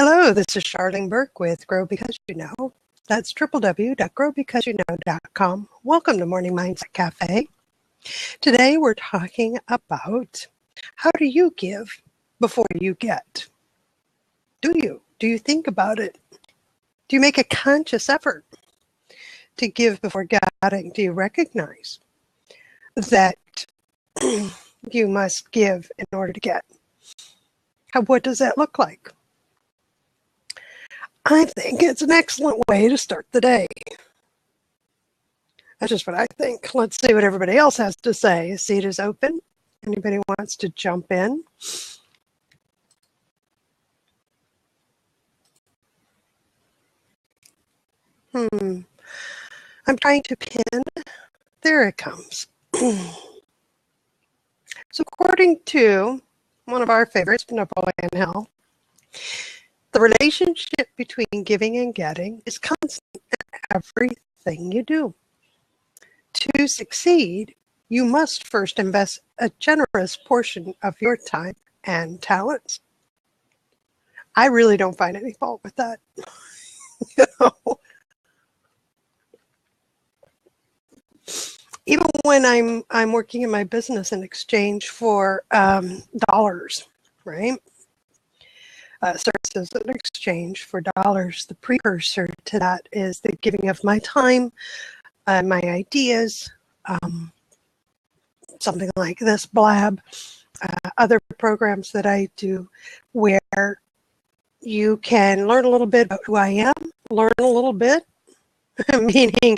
Hello, this is Charlene Burke with Grow Because You Know. That's www.growbecauseyouKnow.com. Welcome to Morning Mindset Cafe. Today we're talking about how do you give before you get? Do you? Do you think about it? Do you make a conscious effort to give before getting? Do you recognize that you must give in order to get? What does that look like? I think it's an excellent way to start the day. That's just what I think. Let's see what everybody else has to say. The seat is open. Anybody wants to jump in? I'm trying to pin. There it comes. So according to one of our favorites, Napoleon Hill, the relationship between giving and getting is constant in everything you do. To succeed, you must first invest a generous portion of your time and talents. I really don't find any fault with that. Even when I'm working in my business in exchange for dollars, right? Services in exchange for dollars. The precursor to that is the giving of my time, my ideas, something like this blab, other programs that I do where you can learn a little bit about who I am, learn a little bit, meaning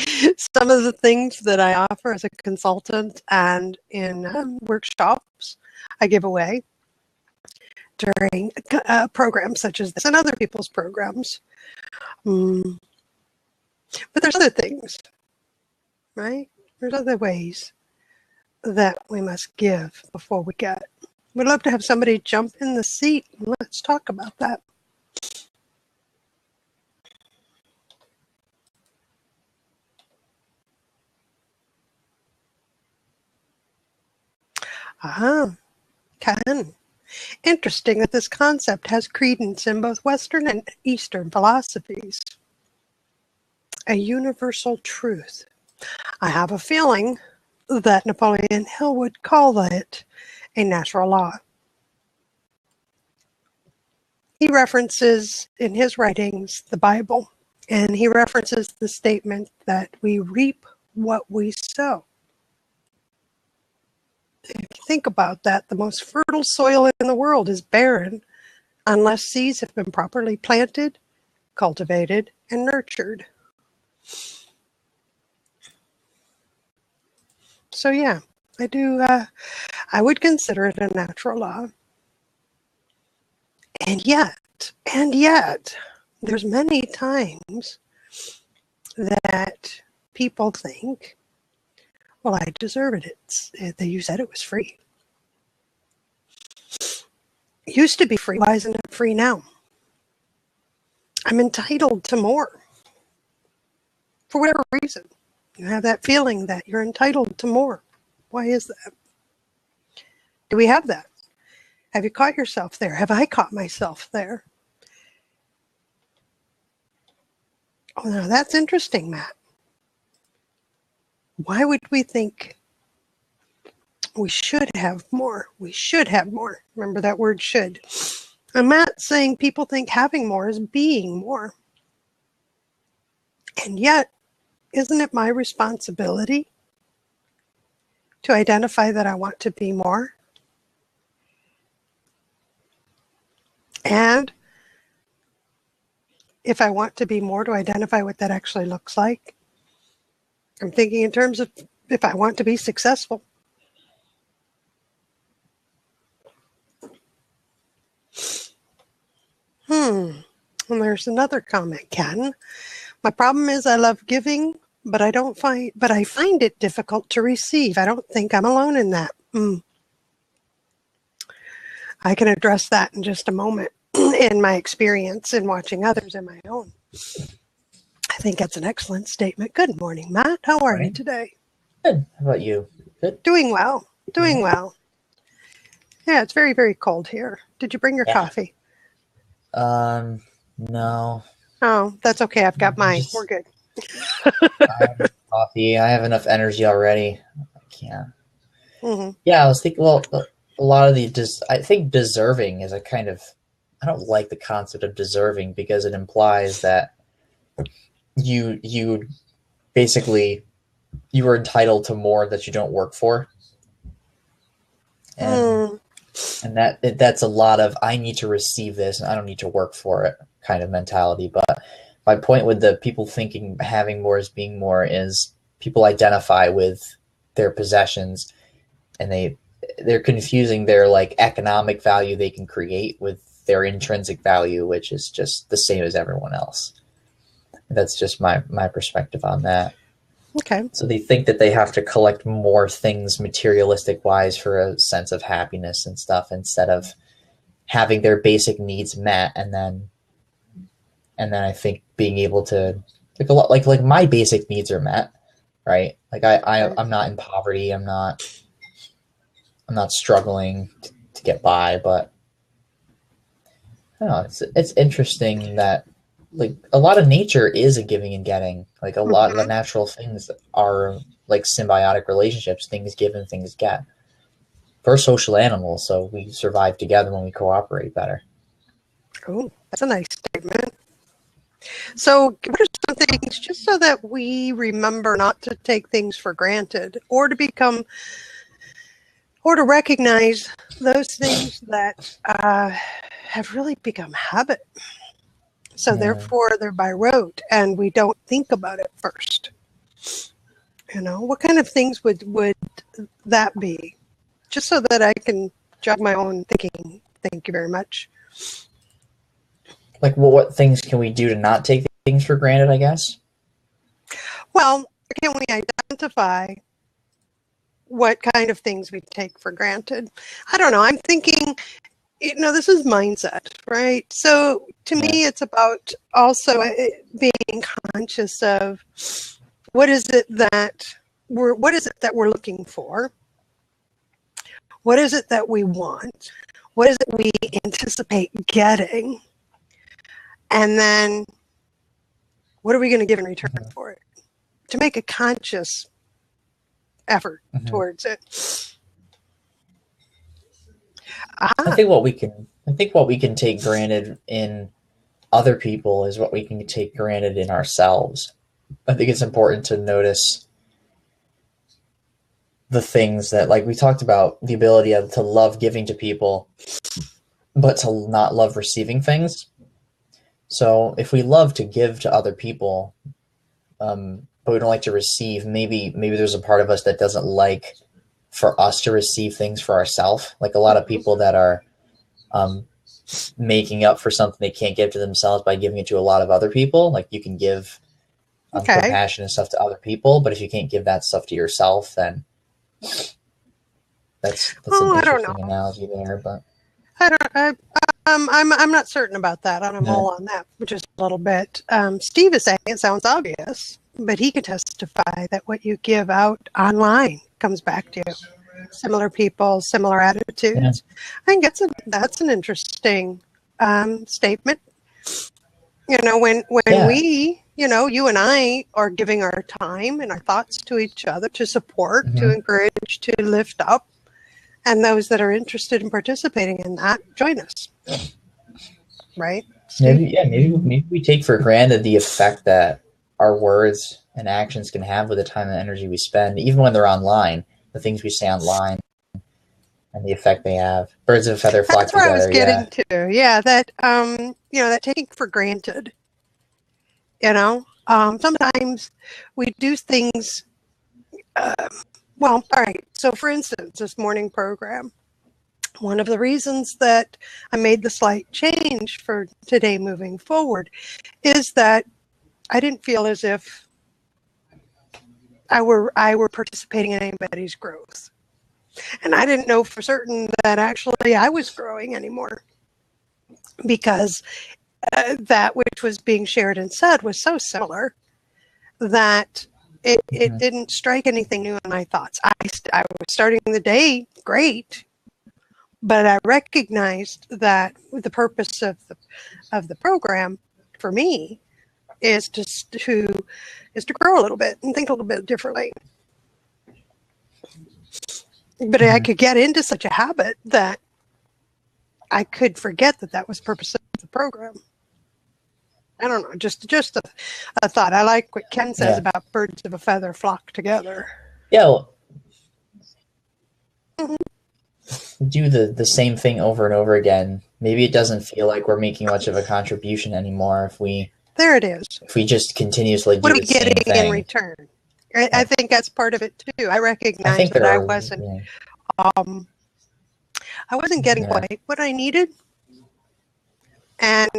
some of the things that I offer as a consultant and in workshops I give away during programs such as this and other people's programs. But there's other things, right? There's other ways that we must give before we get. We'd love to have somebody jump in the seat and let's talk about that. Ken. Interesting that this concept has credence in both Western and Eastern philosophies. A universal truth. I have a feeling that Napoleon Hill would call it a natural law. He references in his writings the Bible, and he references the statement that we reap what we sow. If you think about that, the most fertile soil in the world is barren unless seeds have been properly planted, cultivated, and nurtured. So yeah, I would consider it a natural law. And yet, there's many times that people think, well, I deserve it. You said it was free. It used to be free. Why isn't it free now? I'm entitled to more. For whatever reason, you have that feeling that you're entitled to more. Why is that? Do we have that? Have you caught yourself there? Have I caught myself there? Oh, now that's interesting, Matt. Why would we think we should have more? We should have more. Remember that word should. I'm not saying people think having more is being more. And yet, isn't it my responsibility to identify that I want to be more? And if I want to be more, to identify what that actually looks like. I'm thinking in terms of if I want to be successful. And there's another comment, Ken. My problem is I love giving, but I find it difficult to receive. I don't think I'm alone in that. I can address that in just a moment in my experience in watching others and my own. I think that's an excellent statement. Good morning, Matt. How are you today? Good. How about you? Good. Doing well. Doing well. Yeah, it's very, very cold here. Did you bring your coffee? No, Oh, that's okay. I've got mine. We're just good. I have coffee. I have enough energy already. I can't. Hmm. Yeah, I was thinking. Well, a lot of the I think deserving is a kind of. I don't like the concept of deserving because it implies that you basically you are entitled to more that you don't work for, and Mm, that's a lot of I need to receive this and I don't need to work for it kind of mentality. But my point with the people thinking having more is being more is people identify with their possessions and they're confusing their like economic value they can create with their intrinsic value, which is just the same as everyone else. That's just my perspective on that. okay. So they think that they have to collect more things materialistic wise for a sense of happiness and stuff instead of having their basic needs met and then I think being able to like a lot like my basic needs are met, right? Like Right. I'm not in poverty, I'm not struggling to get by, but I don't know, it's interesting that like a lot of nature is a giving and getting. Like a lot of the Hmm. natural things are like symbiotic relationships, things give and things get. We're social animals, so we survive together when we cooperate better. Oh, that's a nice statement. So, what are some things, just so that we remember not to take things for granted or to become, or to recognize those things that have really become habit? So, Yeah. therefore, they're by rote and we don't think about it first. What kind of things would that be? Just so that I can jog my own thinking. Thank you very much. Like, well, what things can we do to not take things for granted? I guess. Well, can we identify what kind of things we take for granted? I don't know. I'm thinking, this is mindset, right? So to Yeah. me, it's about also being conscious of what is it that we're looking for? What is it that we want? What is it we anticipate getting? And then what are we going to give in return Mm-hmm. for it? To make a conscious effort Mm-hmm. towards it. I Ah, think what we can take granted in other people is what we can take granted in ourselves. I think it's important to notice the things that, like we talked about, the ability to love giving to people, but to not love receiving things. So if we love to give to other people, but we don't like to receive, maybe there's a part of us that doesn't like for us to receive things for ourselves. Like a lot of people that are um, making up for something they can't give to themselves by giving it to a lot of other people. Like you can give okay. compassion and stuff to other people, but if you can't give that stuff to yourself, then that's an Oh, I don't interesting know. analogy there. But I don't. I'm not certain about that. I'm yeah, all on that just a little bit. Steve is saying it sounds obvious, but he can testify that what you give out online comes back to you. Similar people, similar yeah, attitudes. I think that's an interesting statement. When yeah. we, you and I are giving our time and our thoughts to each other to support, to Mm-hmm. encourage, to lift up, and those that are interested in participating in that, join us, right, Steve? Maybe we take for granted the effect that our words and actions can have with the time and energy we spend, even when they're online. The things we say online and the effect they have. Birds of a feather flock That's where I was together. Yeah. getting to. Yeah, that taking for granted. Sometimes we do things. Uh, well, all right. So, for instance, this morning program. One of the reasons that I made the slight change for today moving forward is that I didn't feel as if I were participating in anybody's growth. And I didn't know for certain that actually I was growing anymore because that which was being shared and said was so similar that it Mm-hmm. didn't strike anything new in my thoughts. I was starting the day great, But I recognized that the purpose of the program for me is to grow a little bit and think a little bit differently. But I could get into such a habit that I could forget that was the purpose of the program. I don't know, just a thought. I like what Ken says about birds of a feather flock together. Yeah. Well, do the same thing over and over again. Maybe it doesn't feel like we're making much of a contribution anymore if we. There it is. If we just continuously do what are we the same getting thing in return? I think that's part of it too. I recognize that I wasn't. I wasn't getting quite what I needed, and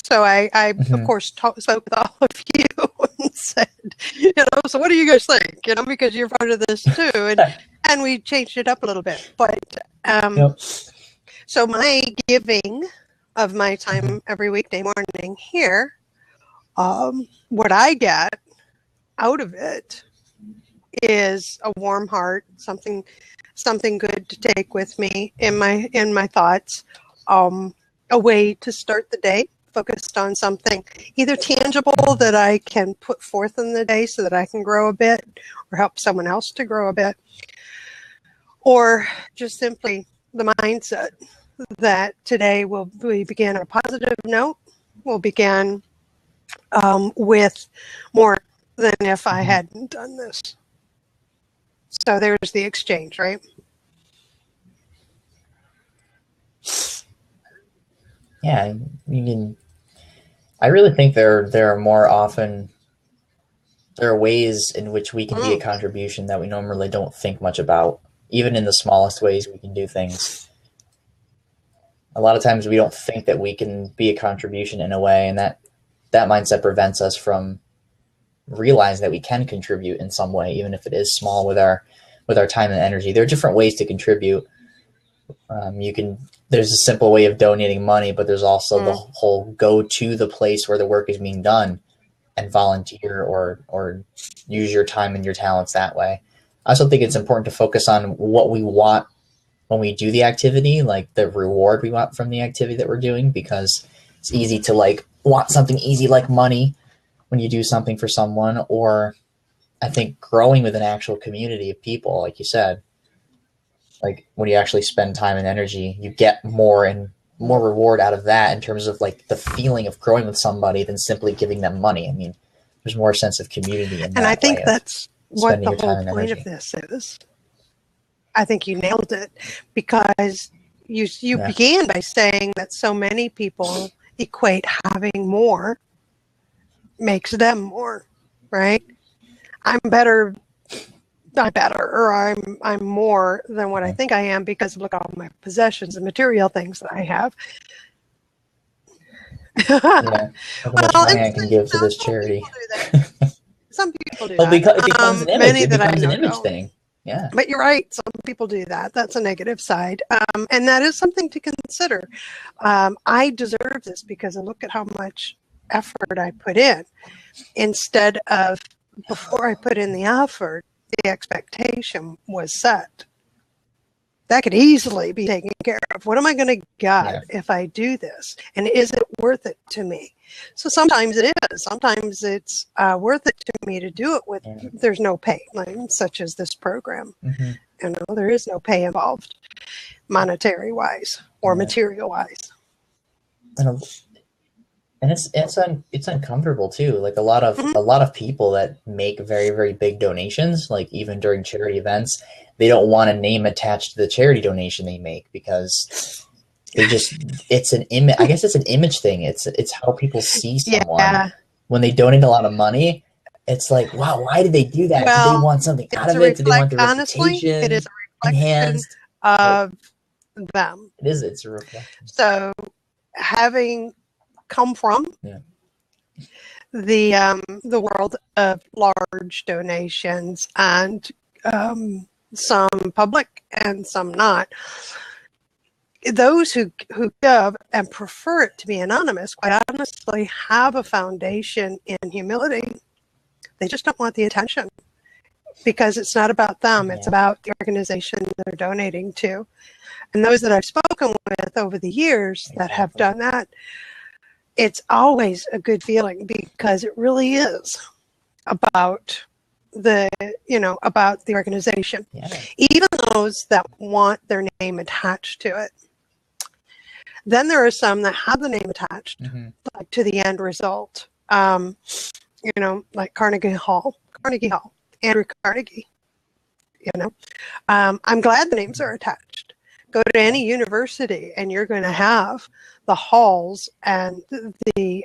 so I of course spoke with all of you and said, so what do you guys think? Because you're part of this too, and we changed it up a little bit. But so my giving of my time every weekday morning here, what I get out of it is a warm heart, something good to take with me in my thoughts, a way to start the day focused on something either tangible that I can put forth in the day so that I can grow a bit or help someone else to grow a bit, or just simply the mindset that today we begin on a positive note. We'll begin with more than if I hadn't done this. So there's the exchange, right? Yeah, you can. I really think there are ways in which we can be a contribution that we normally don't think much about. Even in the smallest ways we can do things. A lot of times we don't think that we can be a contribution in a way, and that mindset prevents us from realizing that we can contribute in some way, even if it is small with our time and energy. There are different ways to contribute. There's a simple way of donating money, but there's also the whole go to the place where the work is being done and volunteer or use your time and your talents that way. I also think it's important to focus on what we want when we do the activity, like the reward we want from the activity that we're doing, because it's easy to want something easy like money when you do something for someone, or I think growing with an actual community of people, like you said, like when you actually spend time and energy, you get more reward out of that in terms of the feeling of growing with somebody than simply giving them money. I mean, there's more sense of community in that. And I think that's what the whole point of this is. I think you nailed it, because you began by saying that so many people equate having more makes them more, right? I'm better, or I'm more than what I think I am because look at all my possessions and material things that I have. How much money I can give to this charity. Some people do that. It becomes an image. Many it that becomes I an image don't. thing. Yeah. But you're right. Some people do that. That's a negative side. And that is something to consider. I deserve this because I look at how much effort I put in. Instead of before I put in the effort, the expectation was set. That could easily be taken care of. What am I going to get if I do this? And is it worth it to me? So sometimes it is. Sometimes it's worth it to me to do it with, there's no pay, such as this program. There is no pay involved, monetary-wise or material-wise. And it's uncomfortable too. Like a lot of people that make very, very big donations, like even during charity events, they don't want a name attached to the charity donation they make because it's an image. I guess it's an image thing. It's how people see someone when they donate a lot of money. It's like, wow, why did they do that? Did they want something out of it? Did they want the reputation? It is a reflection of them. It is. It's a reflection. So having come from the world of large donations and some public and some not, those who give and prefer it to be anonymous, quite honestly, have a foundation in humility. They just don't want the attention. because it's not about them. It's Yeah. about the organization they're donating to. And those that I've spoken with over the years that have done that, it's always a good feeling because it really is about about the organization. Yeah. Even those that want their name attached to it. Then there are some that have the name attached like, to the end result. Like Carnegie Hall, Andrew Carnegie. I'm glad the names are attached. Go to any university and you're going to have the halls and the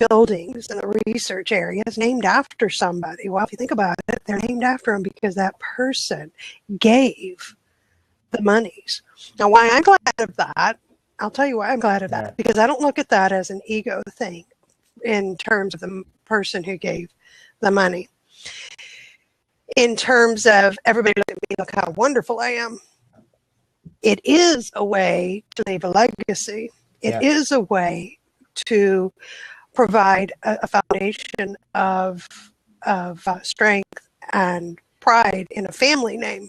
buildings and the research areas named after somebody. Well, if you think about it, they're named after them because that person gave the monies. Now, why I'm glad of that, I'll tell you why I'm glad of that, because I don't look at that as an ego thing in terms of the person who gave the money. In terms of everybody look at me, look how wonderful I am. It is a way to leave a legacy. It is a way to provide a foundation of strength and pride in a family name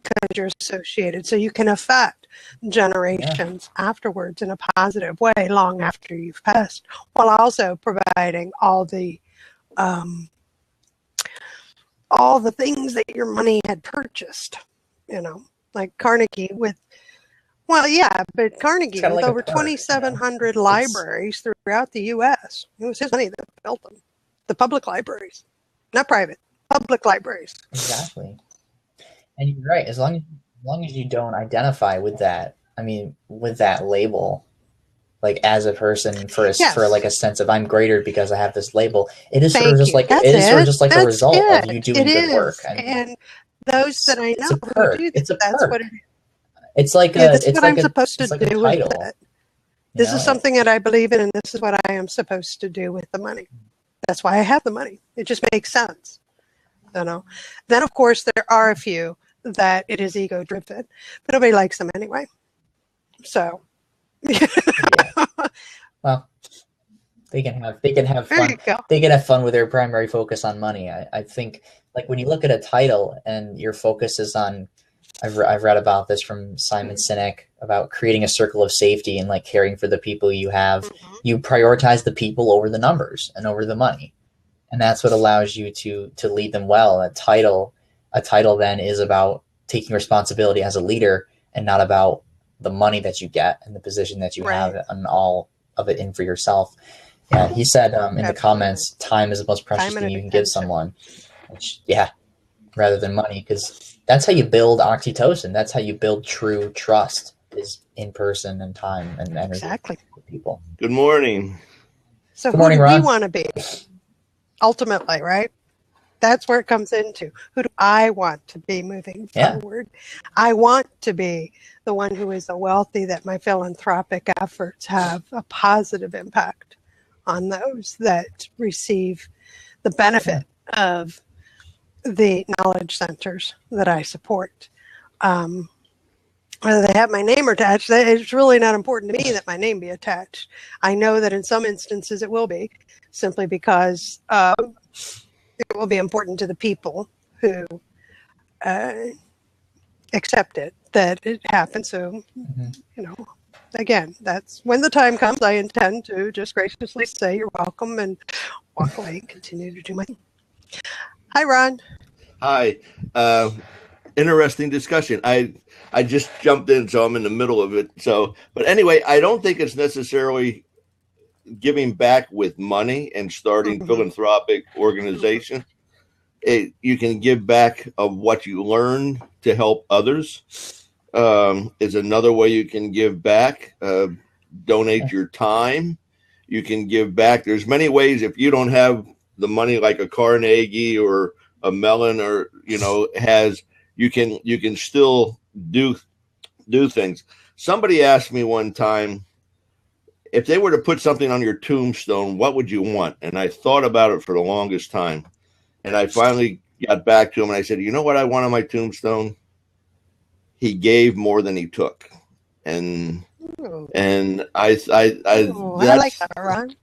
because you're associated. So you can affect generations afterwards in a positive way long after you've passed, while also providing all the things that your money had purchased, like Carnegie with Carnegie with over 2,700 libraries throughout the U.S. It was his money that built them. The public libraries, not private, public libraries. Exactly. And you're right. As long as you don't identify with that, with that label, like as a person for like a sense of I'm greater because I have this label. It is sort of just like a result of you doing good work. And those that I know who do that's perk. What it is. It's like this is what I'm supposed to do with it. This is something that I believe in, and this is what I am supposed to do with the money. That's why I have the money. It just makes sense. Then, of course, there are a few that it is ego driven, but nobody likes them anyway. So, well, they can have fun. They can have fun with their primary focus on money. I think, like when you look at a title and your focus is on. I've read about this from Simon Sinek about creating a circle of safety and like caring for the people you have. You prioritize the people over the numbers and over the money, and that's what allows you to lead them well. A title then is about taking responsibility as a leader and not about the money that you get and the position that you have and all of it in for yourself. Yeah, he said in the comments, time is the most precious thing you can give someone. Which, rather than money, because that's how you build oxytocin. That's how you build true trust, is in person and time and energy with people. Good morning. So who do we want to be? Ultimately, right? That's where it comes into. Who do I want to be moving forward? I want to be the one who is so wealthy that my philanthropic efforts have a positive impact on those that receive the benefit of the knowledge centers that I support. Whether they have my name attached, it's really not important to me that my name be attached. I know that in some instances it will be, simply because it will be important to the people who accept it, that it happens. So, again, that's when the time comes, I intend to just graciously say you're welcome and walk away and continue to do my thing. Hi, Ron. Hi. Interesting discussion. I just jumped in, so I'm in the middle of it. But anyway, I don't think it's necessarily giving back with money and starting philanthropic organization. You can give back of what you learn to help others. Is another way you can give back. Donate your time. You can give back. There's many ways. If you don't have the money like a Carnegie or a Mellon or has, you can still do things. Somebody asked me one time, if they were to put something on your tombstone, what would you want? And I thought about it for the longest time, and I finally got back to him and I said, you know what I want on my tombstone? He gave more than he took. And I like that, Ron.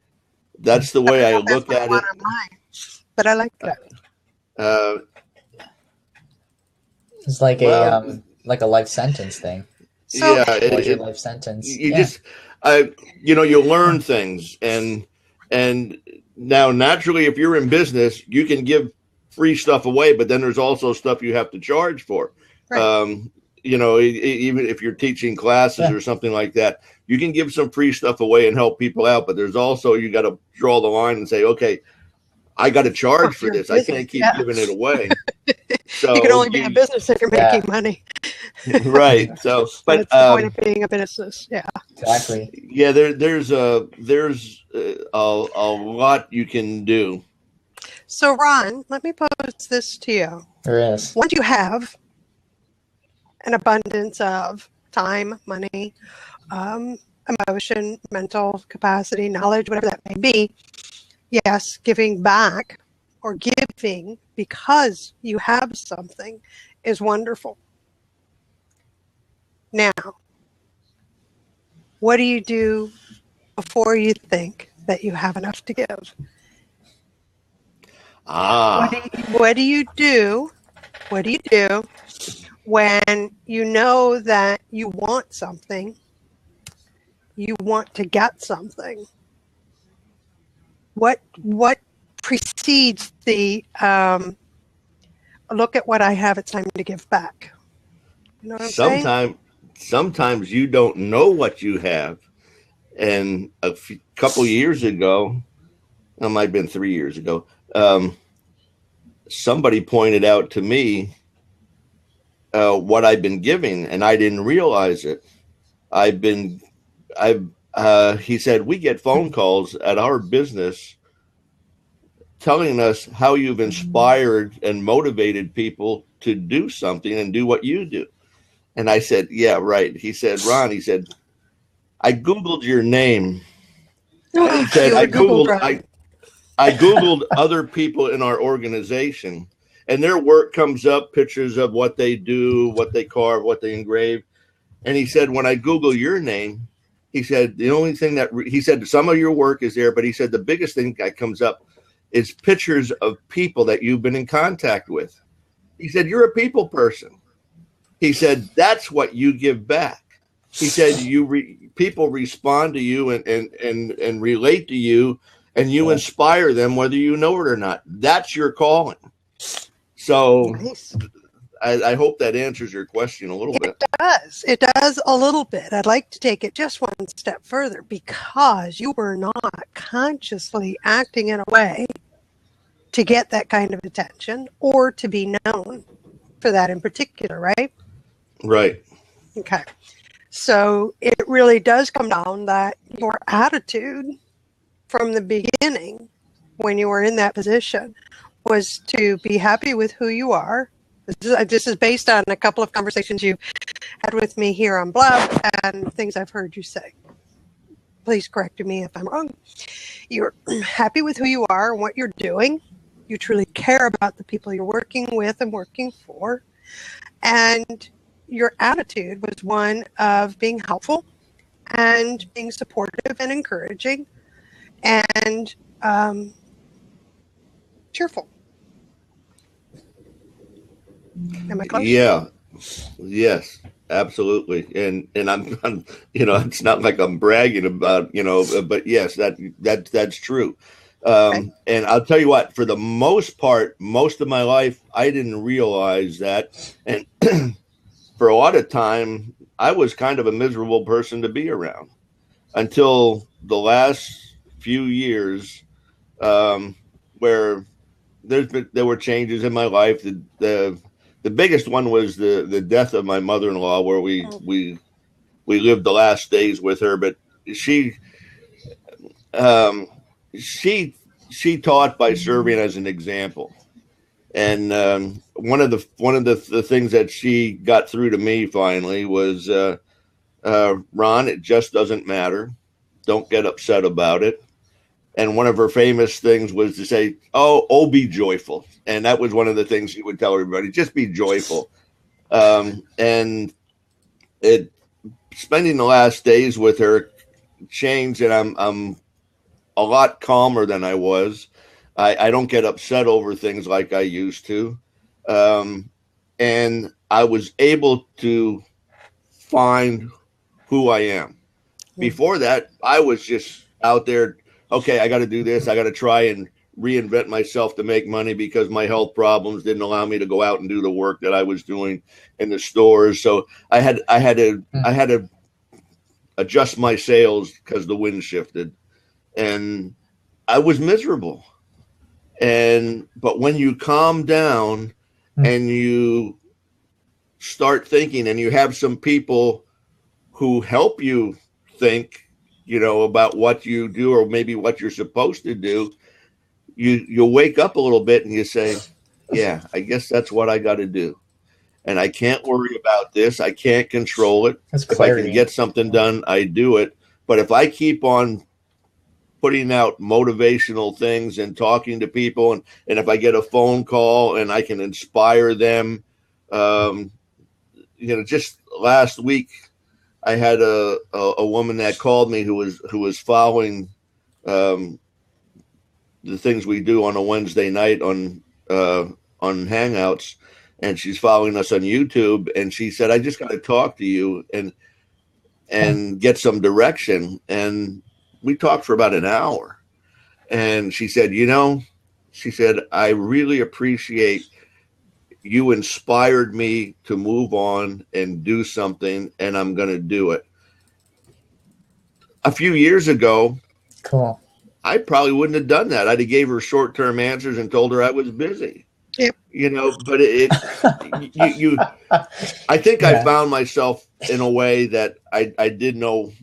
That's the way I look at it. But I like that. It's like Well, a life sentence thing. So, yeah, What's your life sentence? you Yeah. just, you learn things, and now naturally, if you're in business, you can give free stuff away, but then there's also stuff you have to charge for. right. Even if you're teaching classes Yeah. or something like that, you can give some free stuff away and help people out. But there's also, you got to draw the line and say, okay, I got to charge for Your this. I business, can't keep yeah. giving it away. You can So only be a business if you're making money. right. So, but That's the point of being a business. Yeah. Exactly. yeah, there's a lot you can do. So, Ron, let me pose this to you. There is. Once you have an abundance of time, money, emotion, mental capacity, knowledge, whatever that may be, yes, giving back or giving because you have something is wonderful. Now, what do you do before you think that you have enough to give? What do you do? What do you do when you know that you want something, you want to get something? What precedes the look at what I have, it's time to give back? You know what I'm saying? Sometimes you don't know what you have. And couple years ago, it might have been 3 years ago, somebody pointed out to me what I've been giving, and I didn't realize it. He said, we get phone calls at our business telling us how you've inspired and motivated people to do something and do what you do. And I said, yeah, right. He said, Ron, he said, I Googled your name. He said, I Googled other people in our organization, and their work comes up, pictures of what they do, what they carve, what they engrave. And he said, when I Google your name, he said, the only thing he said, some of your work is there, but he said, the biggest thing that comes up is pictures of people that you've been in contact with. He said, you're a people person. He said, that's what you give back. He said, people respond to you and relate to you, and you inspire them whether you know it or not. That's your calling. So nice. I hope that answers your question a little bit. It does. It does a little bit. I'd like to take it just one step further, because you were not consciously acting in a way to get that kind of attention or to be known for that in particular, right? Right. Okay. So it really does come down that your attitude from the beginning, when you were in that position, was to be happy with who you are. This is based on a couple of conversations you had with me here on Blab and things I've heard you say. Please correct me if I'm wrong. You're happy with who you are and what you're doing. You truly care about the people you're working with and working for. And your attitude was one of being helpful and being supportive and encouraging and cheerful. Am I close? Yeah. Yes, absolutely. And I'm it's not like I'm bragging about, but yes, that's true. Okay. And I'll tell you what, for the most part, most of my life, I didn't realize that. And for a lot of time, I was kind of a miserable person to be around until the last few years, where there were changes in my life. The biggest one was the death of my mother-in-law, where we lived the last days with her. But she taught by serving as an example. And one of the things that she got through to me finally was, Ron, it just doesn't matter. Don't get upset about it. And one of her famous things was to say, oh, be joyful. And that was one of the things she would tell everybody, just be joyful. And spending the last days with her changed, and I'm a lot calmer than I was. I don't get upset over things like I used to. And I was able to find who I am. Before that, I was just out there. Okay, I got to do this. I got to try and reinvent myself to make money because my health problems didn't allow me to go out and do the work that I was doing in the stores. So I had to adjust my sails because the wind shifted, and I was miserable. But when you calm down and you start thinking, and you have some people who help you think, about what you do or maybe what you're supposed to do, you'll wake up a little bit and you say, yeah, I guess that's what I got to do. And I can't worry about this. I can't control it. If I can get something done, I do it. But if I keep on putting out motivational things and talking to people, and if I get a phone call and I can inspire them, just last week, I had a woman that called me who was following the things we do on a Wednesday night on Hangouts, and she's following us on YouTube. And she said, "I just got to talk to you and get some direction." And we talked for about an hour. And she said, "I really appreciate you inspired me to move on and do something, and I'm going to do it." A few years ago, cool, I probably wouldn't have done that. I'd have gave her short-term answers and told her I was busy. Yep. But I think I found myself in a way that I did know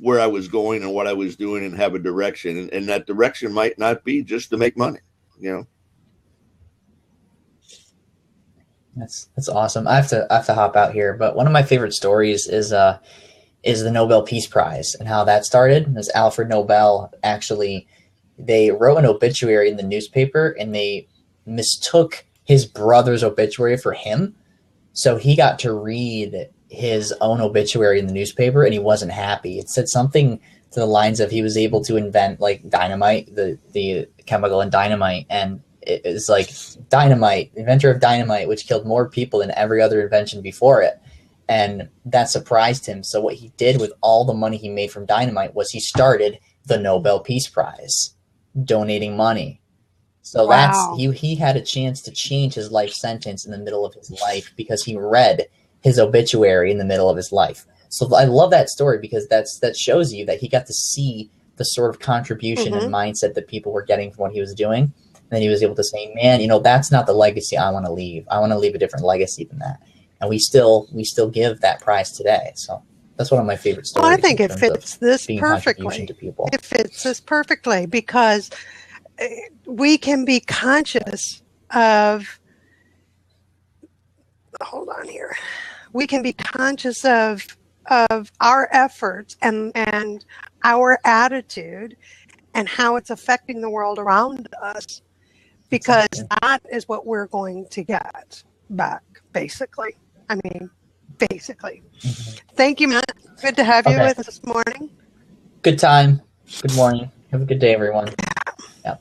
where I was going and what I was doing and have a direction. And that direction might not be just to make money, That's awesome. I have to hop out here, but one of my favorite stories is the Nobel Peace Prize and how that started. As Alfred Nobel, actually, they wrote an obituary in the newspaper and they mistook his brother's obituary for him. So he got to read his own obituary in the newspaper and he wasn't happy. It said something to the lines of he was able to invent like dynamite, the chemical in dynamite, and it's like dynamite, inventor of dynamite, which killed more people than every other invention before it. And that surprised him. So what he did with all the money he made from dynamite was he started the Nobel Peace Prize, donating money. So Wow. he had a chance to change his life sentence in the middle of his life because he read his obituary in the middle of his life. So I love that story because that shows you that he got to see the sort of contribution and mindset that people were getting from what he was doing. And then he was able to say, man, that's not the legacy I want to leave. I want to leave a different legacy than that. And we still give that prize today. So that's one of my favorite stories. Well, I think it fits this perfectly. To people. It fits this perfectly because we can be conscious of, hold on here. We can be conscious of our efforts and our attitude and how it's affecting the world around us, because that is what we're going to get back, basically. I mean, basically. Thank you, Matt. Good to have you with us this morning. Good time. Good morning. Have a good day, everyone. Yeah.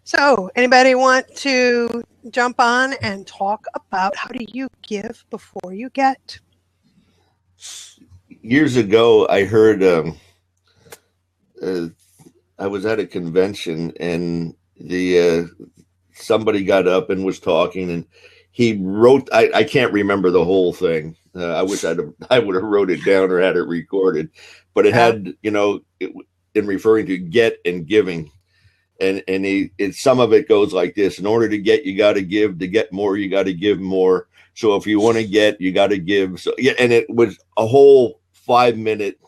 So, anybody want to jump on and talk about how do you give before you get? Years ago, I heard I was at a convention and somebody got up and was talking and he wrote, I can't remember the whole thing. I wish I would have wrote it down or had it recorded, but it had, in referring to get and giving. And some of it goes like this: in order to get, you got to give. To get more, you got to give more. So if you want to get, you got to give. So yeah, and it was a whole 5-minute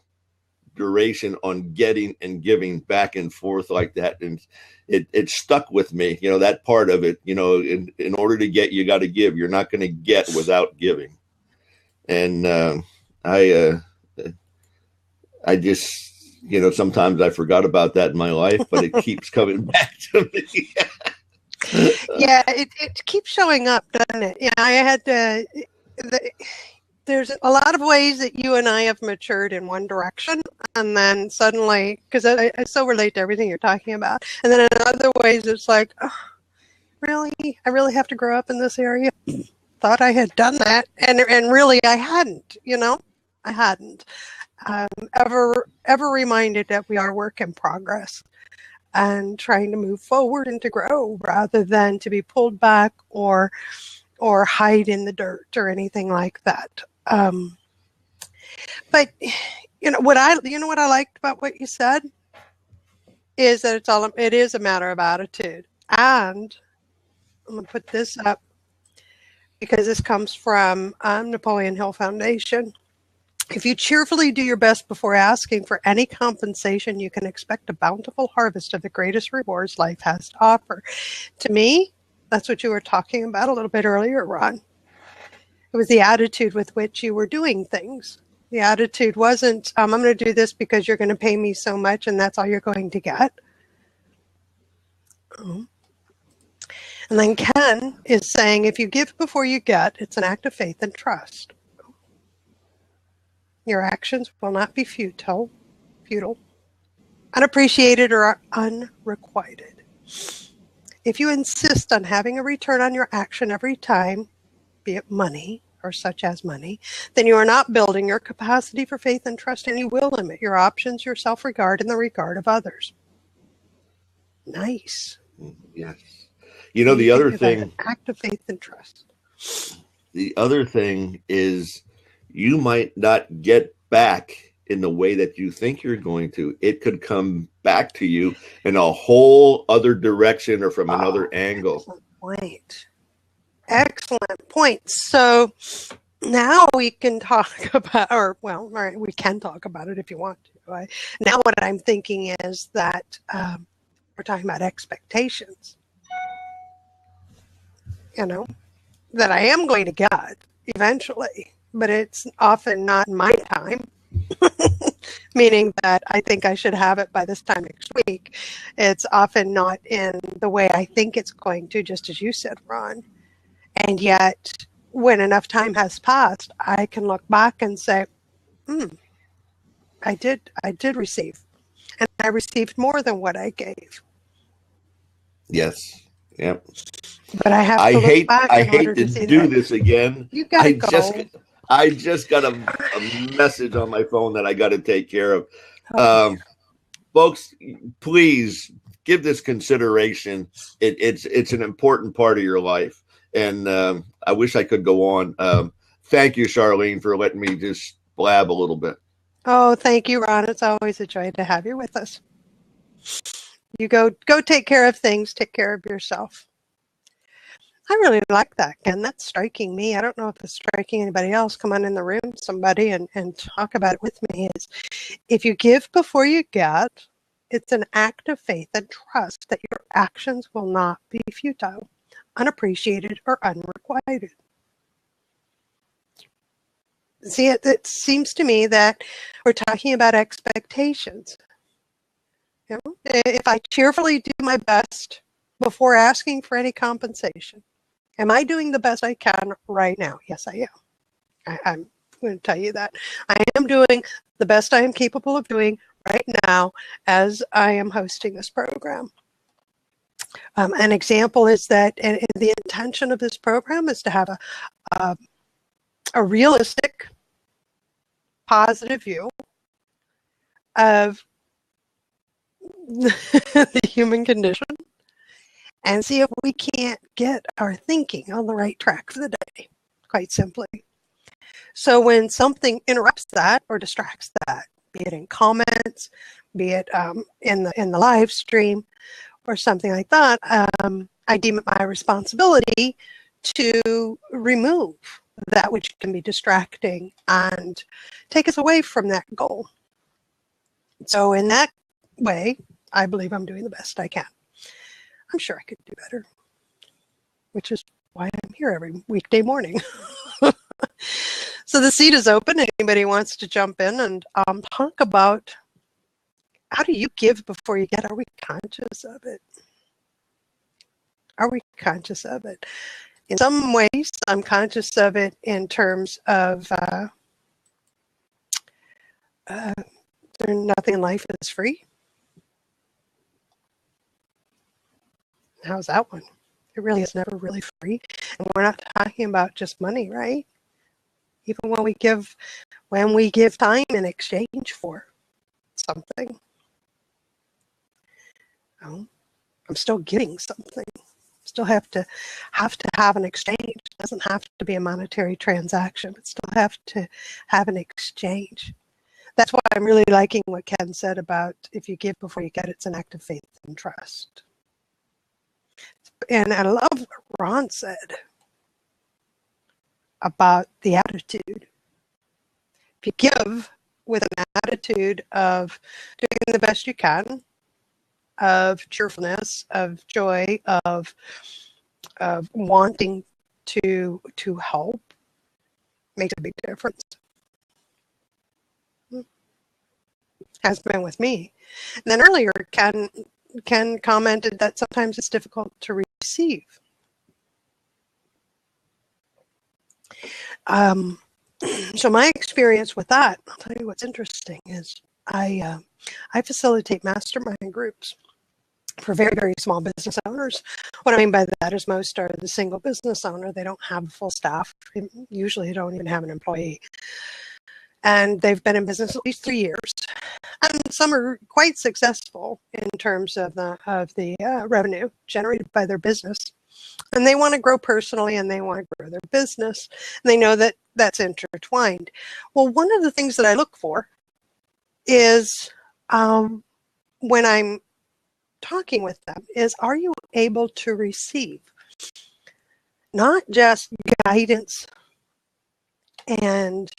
duration on getting and giving back and forth like that, and it stuck with me. That part of it. In order to get, you got to give. You're not going to get without giving. And I just. Sometimes I forgot about that in my life, but it keeps coming back to me. Yeah, it keeps showing up, doesn't it? Yeah, I had to. There's a lot of ways that you and I have matured in one direction, and then suddenly, because I so relate to everything you're talking about, and then in other ways, it's like, oh, really, I really have to grow up in this area. thought I had done that, and really I hadn't. I hadn't. Ever reminded that we are work in progress and trying to move forward and to grow rather than to be pulled back or hide in the dirt or anything like that. But what I liked about what you said is that it is a matter of attitude. And I'm going to put this up because this comes from Napoleon Hill Foundation. If you cheerfully do your best before asking for any compensation, you can expect a bountiful harvest of the greatest rewards life has to offer. To me, that's what you were talking about a little bit earlier, Ron. It was the attitude with which you were doing things. The attitude wasn't, I'm going to do this because you're going to pay me so much and that's all you're going to get. And then Ken is saying, if you give before you get, it's an act of faith and trust. Your actions will not be futile, unappreciated, or unrequited. If you insist on having a return on your action every time, be it money or such as money, then you are not building your capacity for faith and trust, and you will limit your options, your self-regard, and the regard of others. Nice. Yes. The other thing, an act of faith and trust. The other thing is you might not get back in the way that you think you're going to. It could come back to you in a whole other direction or from another angle. Excellent point. So now we can talk about, we can talk about it if you want to. Now what I'm thinking is that we're talking about expectations. That I am going to get eventually, but it's often not in my time. Meaning that I think I should have it by this time next week. It's often not in the way I think it's going to, just as you said, Ron. And yet, when enough time has passed, I can look back and say, I did receive. And I received more than what I gave. Yes. Yep. But I have to look back I in hate order to see do that. this again. You gotta go. I just got a message on my phone that I got to take care of. Folks, please give this consideration. It's an important part of your life. And I wish I could go on. Thank you, Charlene, for letting me just blab a little bit. Oh, thank you, Ron. It's always a joy to have you with us. You go take care of things. Take care of yourself. I really like that, Ken. That's striking me. I don't know if it's striking anybody else. Come on in the room, somebody, and talk about it with me. Is if you give before you get, it's an act of faith and trust that your actions will not be futile, unappreciated, or unrequited. See, it seems to me that we're talking about expectations. If I cheerfully do my best before asking for any compensation, am I doing the best I can right now? Yes, I am. I'm going to tell you that. I am doing the best I am capable of doing right now as I am hosting this program. An example is that the intention of this program is to have a realistic, positive view of the human condition and see if we can't get our thinking on the right track for the day, quite simply. So when something interrupts that or distracts that, be it in comments, be it in the live stream or something like that, I deem it my responsibility to remove that which can be distracting and take us away from that goal. So in that way, I believe I'm doing the best I can. I'm sure I could do better, which is why I'm here every weekday morning. So the seat is open. Anybody wants to jump in and talk about how do you give before you get? Are we conscious of it? Are we conscious of it? In some ways, I'm conscious of it in terms of nothing in life is free. How's that one? It really is never really free. we're not talking about just money, right? Even when we give time in exchange for something, I'm still giving something. Still have to have an exchange. It doesn't have to be a monetary transaction, but still have to have an exchange. That's why I'm really liking what Ken said about if you give before you get, it's an act of faith and trust. And I love what Ron said about the attitude. If you give with an attitude of doing the best you can, of cheerfulness, of joy, of wanting to help, makes a big difference. Has been with me. And then earlier, Ken commented that sometimes it's difficult to receive. So my experience with that, I'll tell you what's interesting, is I facilitate mastermind groups for very, very small business owners. What I mean by that is most are the single business owner. They don't have a full staff. Usually don't even have an employee. And they've been in business at least 3 years. And some are quite successful in terms of the revenue generated by their business. And they want to grow personally and they want to grow their business. And they know that that's intertwined. Well, one of the things that I look for is when I'm talking with them is, are you able to receive not just guidance and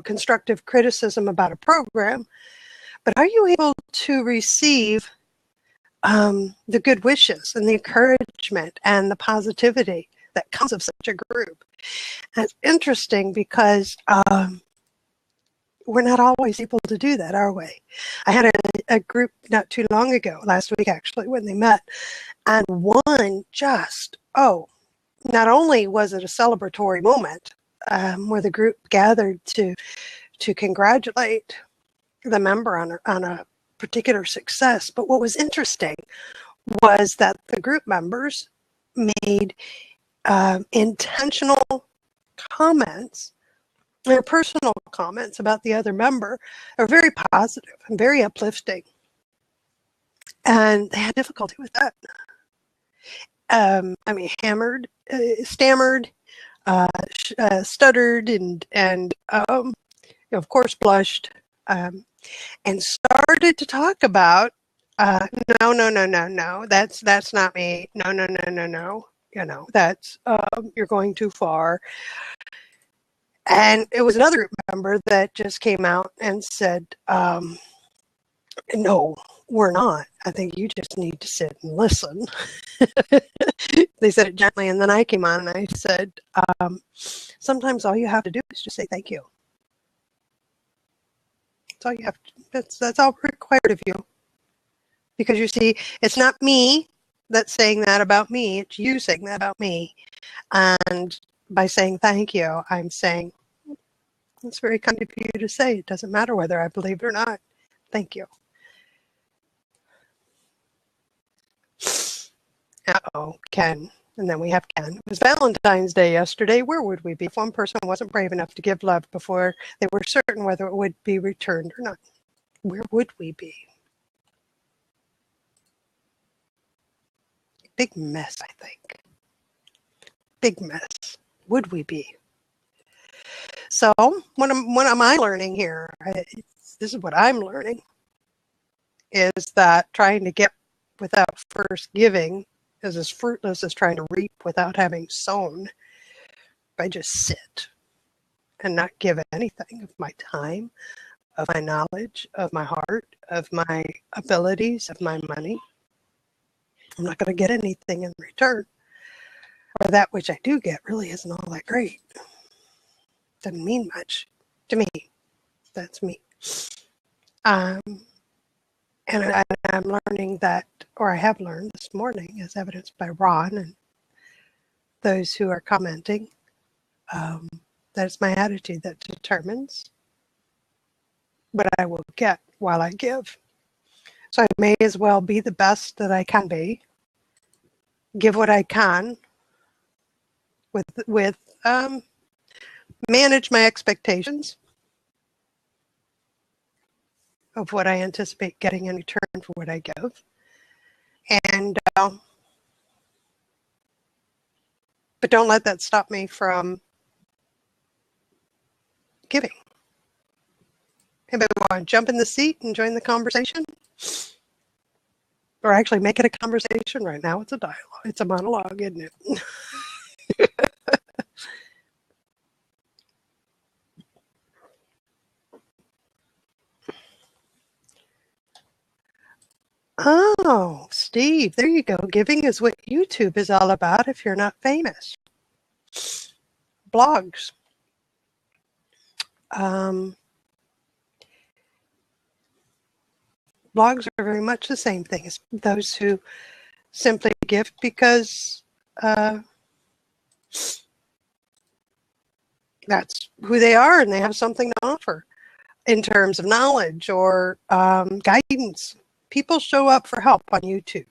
constructive criticism about a program, but are you able to receive the good wishes and the encouragement and the positivity that comes of such a group? And it's interesting because we're not always able to do that, are we? I had a group not too long ago, last week actually, when they met, and one just, not only was it a celebratory moment where the group gathered to congratulate the member on a particular success, but what was interesting was that the group members made intentional comments, their personal comments about the other member are very positive and very uplifting. And they had difficulty with that. Hammered, stammered, stuttered, and of course blushed, and started to talk about, no, that's not me. No, that's you're going too far. And it was another group member that just came out and said, no, we're not. I think you just need to sit and listen. They said it gently, and then I came on and I said, sometimes all you have to do is just say thank you. That's all you have to, that's all required of you. Because you see, it's not me that's saying that about me, it's you saying that about me. And by saying thank you, I'm saying, it's very kind of you to say. It doesn't matter whether I believe it or not. Thank you. Ken. And then we have Ken. It was Valentine's Day yesterday. Where would we be if one person wasn't brave enough to give love before they were certain whether it would be returned or not? Where would we be? Big mess, I think. Big mess. Would we be? So what am I learning here? This is what I'm learning, is that trying to get without first giving is as fruitless as trying to reap without having sown. If I just sit and not give anything of my time, of my knowledge, of my heart, of my abilities, of my money, I'm not going to get anything in return. Or that which I do get really isn't all that great. Doesn't mean much to me. That's me. And I'm learning that, or I have learned this morning, as evidenced by Ron and those who are commenting, that it's my attitude that determines what I will get while I give. So I may as well be the best that I can be, give what I can, with manage my expectations of what I anticipate getting in return for what I give, and but don't let that stop me from giving. Anybody want to jump in the seat and join the conversation? Or actually make it a conversation right now. It's a dialogue. It's a monologue, isn't it? Oh, Steve, there you go. Giving is what YouTube is all about if you're not famous. Blogs. Blogs are very much the same thing as those who simply give because that's who they are and they have something to offer in terms of knowledge or guidance. People show up for help on YouTube.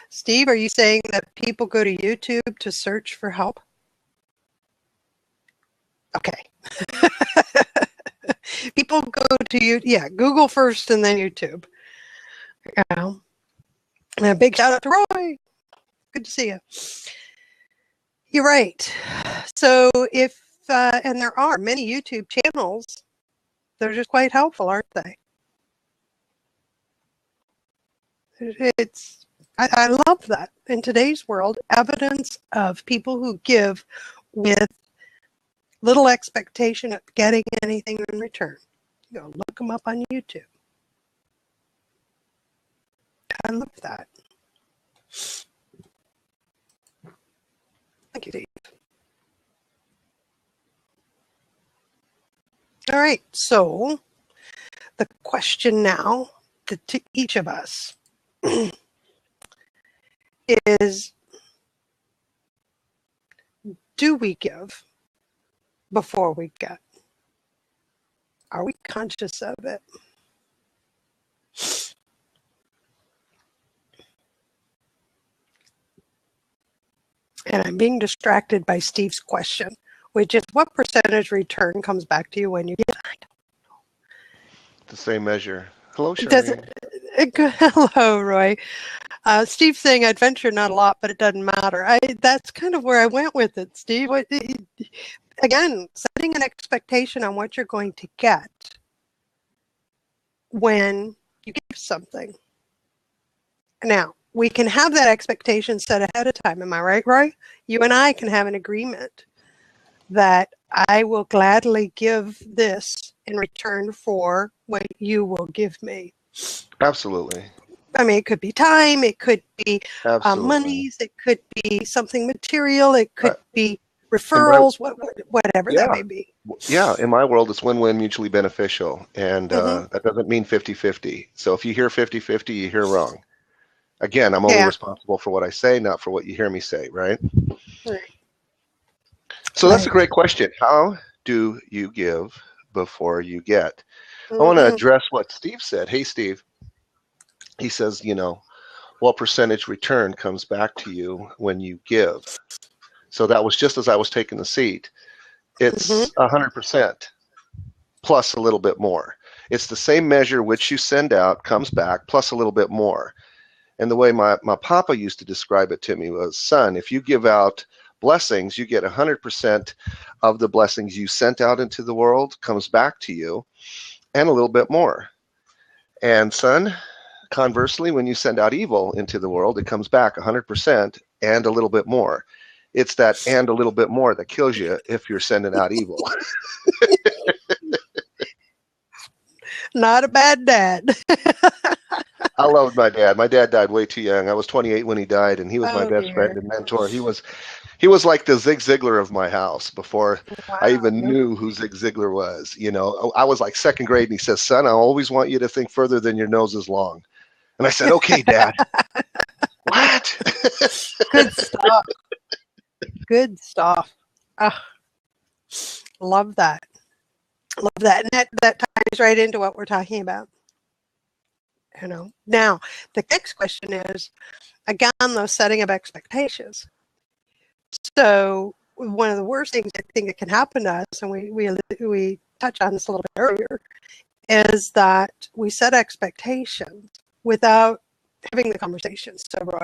Steve, are you saying that people go to YouTube to search for help? Okay. People go to Google first and then YouTube. And a big shout out to Roy. Good to see you. You're right. So if, and there are many YouTube channels, they're just quite helpful, aren't they? I love that. In today's world, evidence of people who give with little expectation of getting anything in return. You go look them up on YouTube. I love that. Thank you, Dave. All right, so the question now to each of us is, do we give before we get? Are we conscious of it? And I'm being distracted by Steve's question, which is what percentage return comes back to you when you give? I don't know. The same measure. Hello, Sherry. Hello, Roy. Steve's saying I'd venture not a lot, but it doesn't matter. That's kind of where I went with it, Steve. Again, setting an expectation on what you're going to get when you give something. Now, we can have that expectation set ahead of time. Am I right, Roy? You and I can have an agreement that I will gladly give this in return for what you will give me. Absolutely. I mean, it could be time, it could be monies, it could be something material, it could be referrals, whatever that may be. Yeah, in my world, it's win-win, mutually beneficial, and that doesn't mean 50-50. So if you hear 50-50, you hear wrong. Again, I'm only responsible for what I say, not for what you hear me say, right? Right. So that's a great question. How do you give before you get? I want to address what Steve said. Hey, Steve. He says, what percentage return comes back to you when you give? So that was just as I was taking the seat. It's 100% plus a little bit more. It's the same measure which you send out comes back plus a little bit more. And the way my papa used to describe it to me was, son, if you give out blessings, you get 100% of the blessings you sent out into the world comes back to you and a little bit more. And son, conversely, when you send out evil into the world, it comes back 100% and a little bit more. It's that and a little bit more that kills you if you're sending out evil. Not a bad dad. I loved my dad. My dad died way too young. I was 28 when he died, and he was my best friend and mentor. He was like the Zig Ziglar of my house before I even knew who Zig Ziglar was. I was like second grade, and he says, son, I always want you to think further than your nose is long. And I said, okay, Dad. What? Good stuff. Good stuff. Love that. Love that. And that ties right into what we're talking about. Now, the next question is, again, those setting of expectations. So one of the worst things I think that can happen to us, and we touched on this a little bit earlier, is that we set expectations without having the conversation. So, Roy,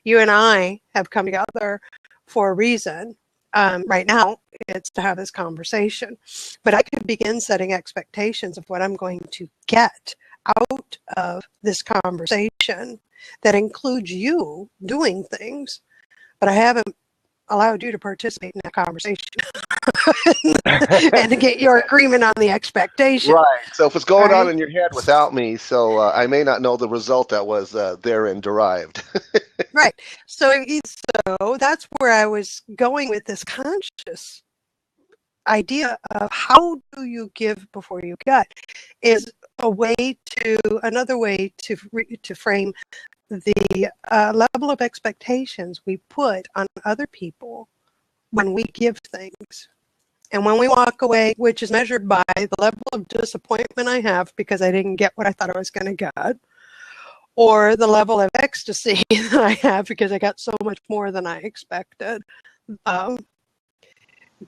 you and I have come together for a reason. Right now, it's to have this conversation. But I could begin setting expectations of what I'm going to get out of this conversation that includes you doing things, but I haven't allowed you to participate in that conversation and to get your agreement on the expectation. Right. So if it's going Right. on in your head without me, so I may not know the result that was therein derived. Right. So that's where I was going with this conscious idea of how do you give before you get is another way to frame the level of expectations we put on other people when we give things. And when we walk away, which is measured by the level of disappointment I have because I didn't get what I thought I was going to get, or the level of ecstasy that I have because I got so much more than I expected,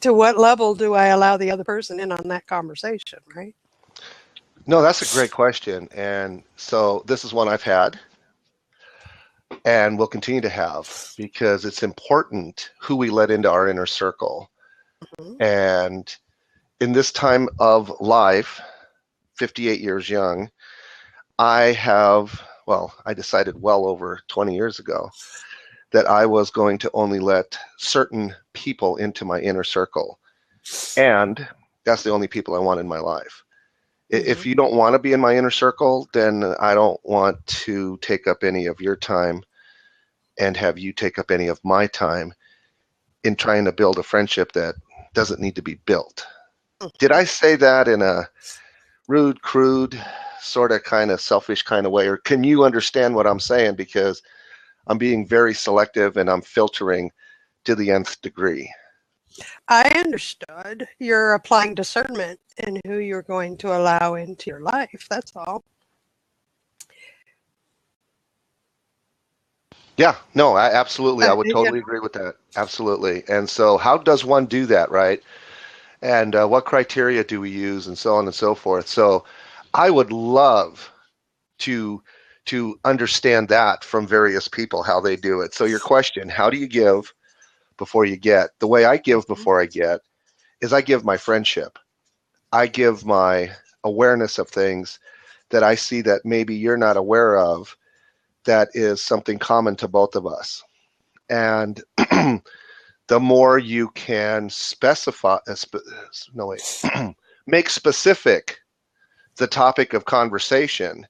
to what level do I allow the other person in on that conversation, right? No, that's a great question. And so this is one I've had and will continue to have, because it's important who we let into our inner circle. Mm-hmm. And in this time of life, 58 years young, I decided well over 20 years ago that I was going to only let certain people into my inner circle. And that's the only people I want in my life. Mm-hmm. If you don't want to be in my inner circle, then I don't want to take up any of your time and have you take up any of my time in trying to build a friendship that doesn't need to be built. Mm-hmm. Did I say that in a rude, crude, sort of kind of selfish kind of way? Or can you understand what I'm saying? Because I'm being very selective and I'm filtering to the nth degree. I understood. You're applying discernment in who you're going to allow into your life. That's all. Yeah, no, absolutely. I would totally agree with that. Absolutely. And so how does one do that, right? And what criteria do we use, and so on and so forth? So I would love to understand that from various people, how they do it. So your question, how do you give before you get? The way I give before I get is I give my friendship. I give my awareness of things that I see that maybe you're not aware of, that is something common to both of us. And the more you can make specific the topic of conversation,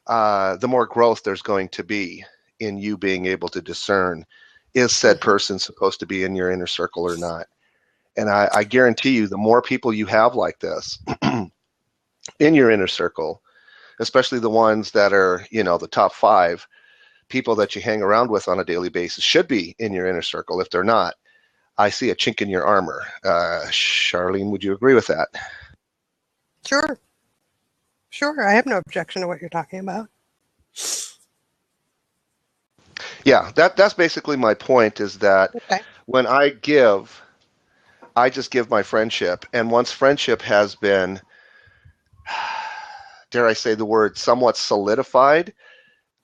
the more growth there's going to be in you being able to discern, is said person supposed to be in your inner circle or not? And I guarantee you, the more people you have like this in your inner circle, especially the ones that are, the top 5 people that you hang around with on a daily basis, should be in your inner circle. If they're not, I see a chink in your armor. Charlene, would you agree with that? Sure. I have no objection to what you're talking about. Yeah, that's basically my point, is that when I give, I just give my friendship. And once friendship has been, dare I say the word, somewhat solidified,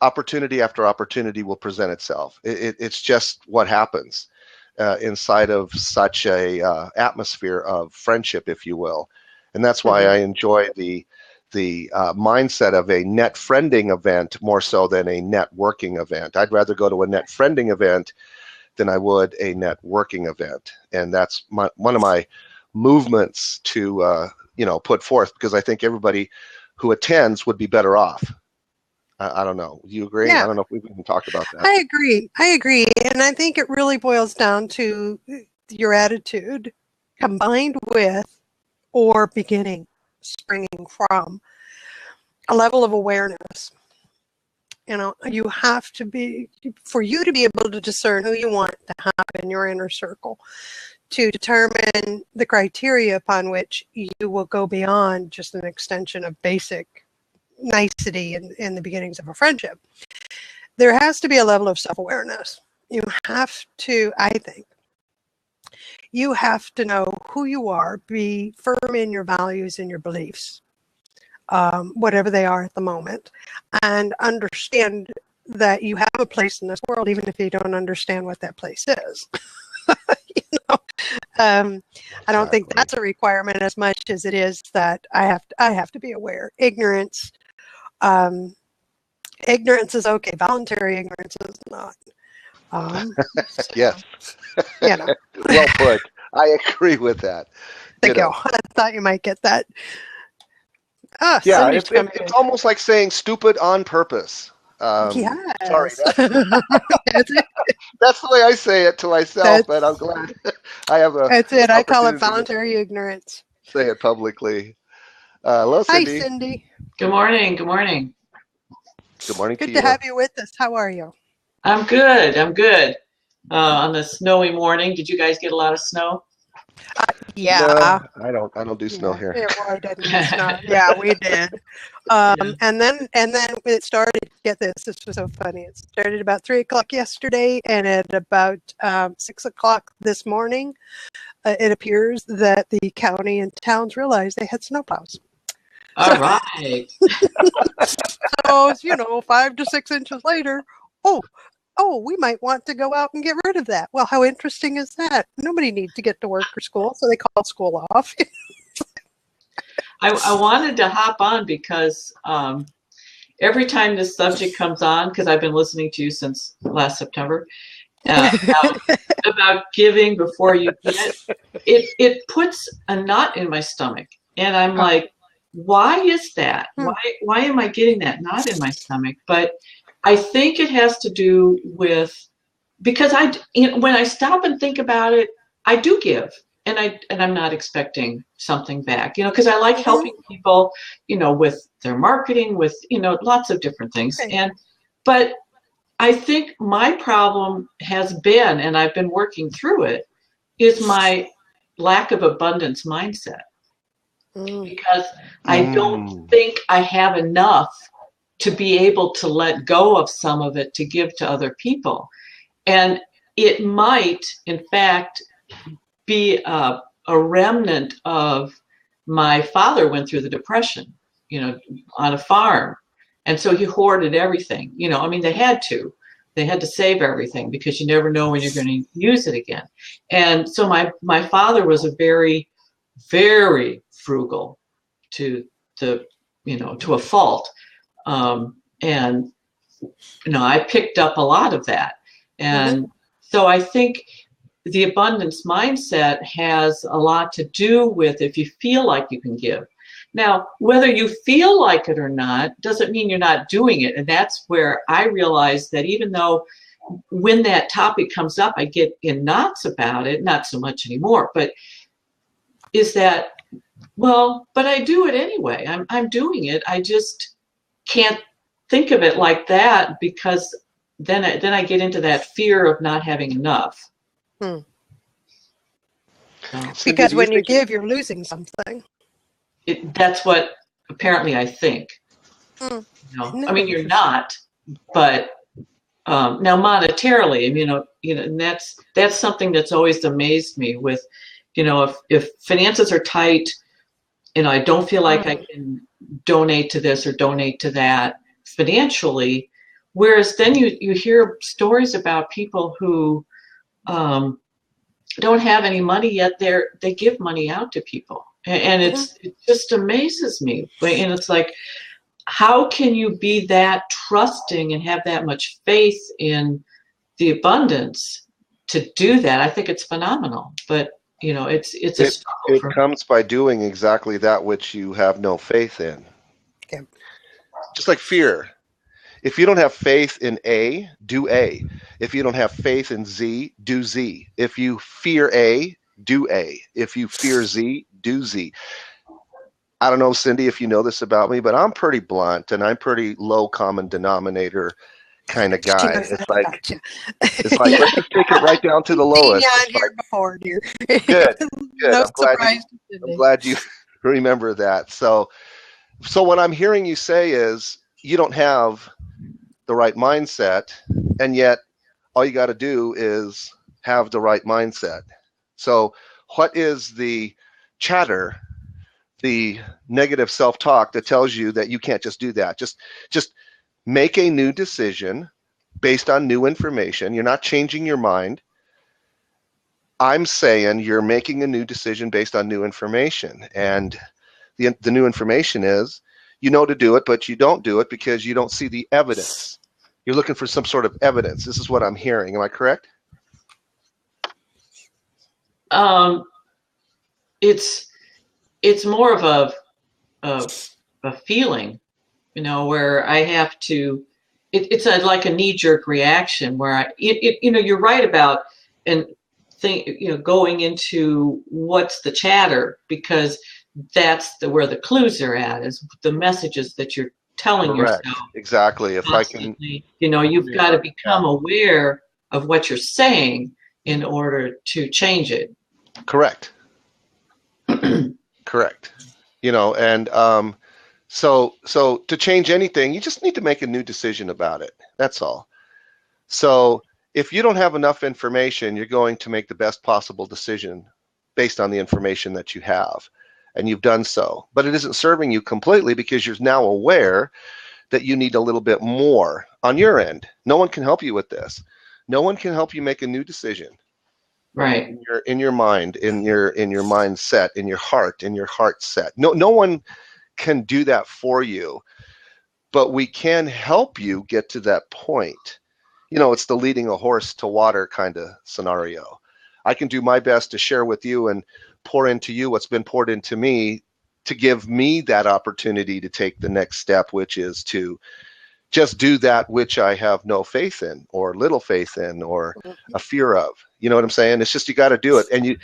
opportunity after opportunity will present itself. It's just what happens inside of such a atmosphere of friendship, if you will. And that's why I enjoy the mindset of a net friending event more so than a networking event. I'd rather go to a net friending event than I would a networking event. And that's one of my movements to put forth, because I think everybody who attends would be better off. I don't know. Do you agree? Yeah. I don't know if we've even talked about that. I agree. And I think it really boils down to your attitude combined with, or springing from, a level of awareness. You have to be, for you to be able to discern who you want to have in your inner circle, to determine the criteria upon which you will go beyond just an extension of basic nicety in the beginnings of a friendship. There has to be a level of self-awareness. You have to, I think, you have to know who you are, be firm in your values and your beliefs, whatever they are at the moment, and understand that you have a place in this world, even if you don't understand what that place is. You know, I don't think that's a requirement as much as it is that I have to be aware. Ignorance is okay. Voluntary ignorance is not. Yes. You know. Well put. I agree with that. Thank you. I thought you might get that. Yeah, Cindy's it's almost like saying stupid on purpose. Yes. Sorry, That's it. that's the way I say it to myself, but I'm glad I have a. That's it. I call it opportunity to voluntary ignorance. say it publicly. Hello, Hi, Cindy. Cindy. Good morning. Good morning. Good morning Good to to you. have you with us. How are you? I'm good. I'm good. On the snowy morning, did you guys get a lot of snow? Yeah. No, I don't do snow here. It really didn't snow. Yeah, we did. And then it started. Get this. This was so funny. It started about 3:00 yesterday, and at about 6:00 this morning, it appears that the county and towns realized they had snowplows. All right. So 5 to 6 inches later, we might want to go out and get rid of that. Well, how interesting is that? Nobody needs to get to work or school, so they called school off. I wanted to hop on because every time this subject comes on, because I've been listening to you since last September, about giving before you get, it puts a knot in my stomach. And I'm like, why is that? Why am I getting that knot in my stomach? But I think it has to do with, because when I stop and think about it, I do give, and I'm not expecting something back, because I like helping people, with their marketing, with lots of different things. But I think my problem has been, and I've been working through it, is my lack of abundance mindset. Because I don't think I have enough to be able to let go of some of it to give to other people. And it might, in fact, be a remnant of my father went through the Depression, on a farm. And so he hoarded everything. They had to. They had to save everything because you never know when you're going to use it again. And so my father was a very, very frugal to a fault. And I picked up a lot of that. And so I think the abundance mindset has a lot to do with if you feel like you can give. Now, whether you feel like it or not doesn't mean you're not doing it. And that's where I realize that even though when that topic comes up, I get in knots about it, not so much anymore, but is that, well, but I do it anyway. I'm doing it. I just can't think of it like that because then I get into that fear of not having enough. Because when you give, you're losing something. That's what apparently I think. No. You're not, but now monetarily, and that's something that's always amazed me with, if finances are tight, I don't feel like I can donate to this or donate to that financially. Whereas then you hear stories about people who don't have any money yet they give money out to people. And it just amazes me. And it's like, how can you be that trusting and have that much faith in the abundance to do that? I think it's phenomenal. But, it's a struggle. It comes by doing exactly that which you have no faith in. Okay. Just like fear. If you don't have faith in A, do A. If you don't have faith in Z, do Z. If you fear A, do A. If you fear Z, do Z. I don't know, Cindy, if you know this about me, but I'm pretty blunt and I'm pretty low common denominator kind of guy. It's like let's just take it right down to the lowest. Here before, dear. Good. No I'm glad you remember that. So So what I'm hearing you say is you don't have the right mindset, and yet all you got to do is have the right mindset. So what is the chatter, the negative self-talk that tells you that you can't just do that? Just make a new decision based on new information. You're not changing your mind. I'm saying you're making a new decision based on new information. And the new information is you know to do it, but you don't do it because you don't see the evidence. You're looking for some sort of evidence. This is what I'm hearing. Am I correct? It's more of a feeling, where I have to. It's like a knee-jerk reaction where you're right about and going into what's the chatter, because that's where the clues are at, is the messages that you're telling Correct. yourself. Exactly. If Constantly. You've got to become aware of what you're saying in order to change it. Correct. Correct. And so to change anything, you just need to make a new decision about it. That's all. So if you don't have enough information, you're going to make the best possible decision based on the information that you have, and you've done so. But it isn't serving you completely because you're now aware that you need a little bit more on your end. No one can help you with this. No one can help you make a new decision. Right. In your mind, in your mindset, in your heart set. No one can do that for you, but we can help you get to that point. It's the leading a horse to water kind of scenario. I can do my best to share with you and pour into you what's been poured into me to give me that opportunity to take the next step, which is to just do that which I have no faith in or little faith in or a fear of. You know what I'm saying? It's just you got to do it. And